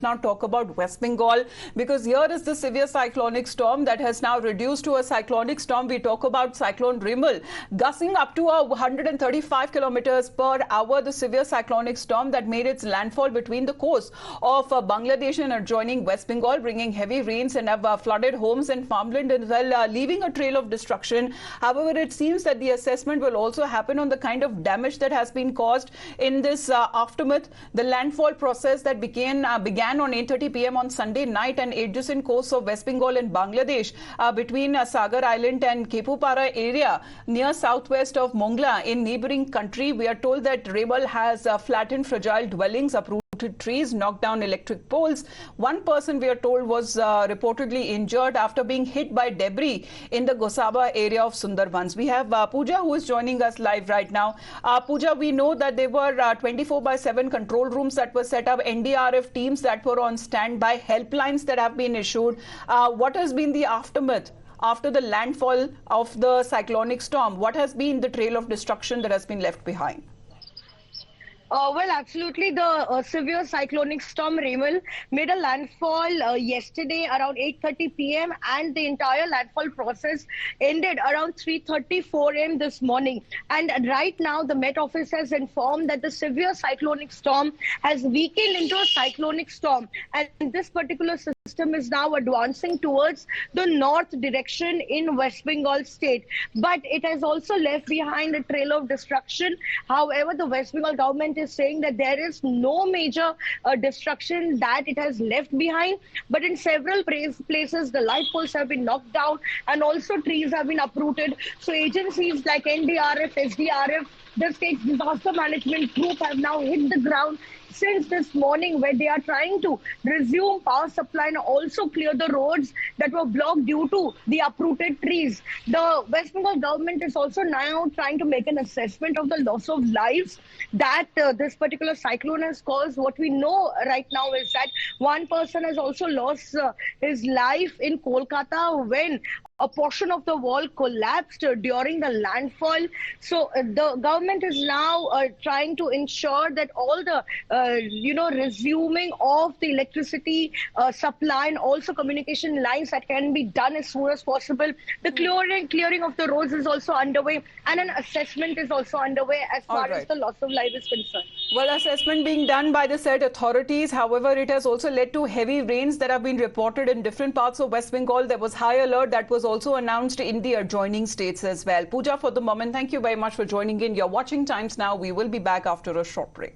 Now talk about West Bengal, because here is the severe cyclonic storm that has now reduced to a cyclonic storm. We talk about cyclone Rimal gusting up to 135 kilometers per hour. The severe cyclonic storm that made its landfall between the coast of Bangladesh and adjoining West Bengal, bringing heavy rains and have flooded homes and farmland as well, leaving a trail of destruction. However, it seems that the assessment will also happen on the kind of damage that has been caused in this aftermath. The landfall process that began on 8:30 p.m. on Sunday night and adjacent coasts of West Bengal and Bangladesh between Sagar Island and Khepupara area near southwest of Mongla in neighboring country. We are told that Rimal has flattened fragile dwellings, uprooted trees, knocked down electric poles. One person, we are told, was reportedly injured after being hit by debris in the Gosaba area of Sundarbans. We have Pooja, who is joining us live right now. Pooja, we know that there were 24/7 control rooms that were set up, NDRF teams that were on standby, helplines that have been issued. What has been the aftermath after the landfall of the cyclonic storm? What has been the trail of destruction that has been left behind? Well, absolutely. The severe cyclonic storm Rimal made a landfall yesterday around 8:30 p.m. and the entire landfall process ended around 3:34 a.m. this morning. And right now, the Met Office has informed that the severe cyclonic storm has weakened into a cyclonic storm. And this particular system is now advancing towards the north direction in West Bengal state. But it has also left behind a trail of destruction. However, the West Bengal government is saying that there is no major destruction that it has left behind, but in several places the light poles have been knocked down and also trees have been uprooted. So agencies like NDRF, SDRF, the state disaster management group have now hit the ground since this morning, where they are trying to resume power supply and also clear the roads that were blocked due to the uprooted trees. The West Bengal government is also now trying to make an assessment of the loss of lives that this particular cyclone has caused. What we know right now is that one person has also lost his life in Kolkata when a portion of the wall collapsed during the landfall. So the government is now trying to ensure that all the resuming of the electricity supply and also communication lines that can be done as soon as possible. The clearing of the roads is also underway, and an assessment is also underway as far as the loss of life is concerned. Well, assessment being done by the said authorities. However, it has also led to heavy rains that have been reported in different parts of West Bengal. There was high alert that was also announced in the adjoining states as well. Pooja, for the moment, thank you very much for joining in. You're watching Times Now. We will be back after a short break.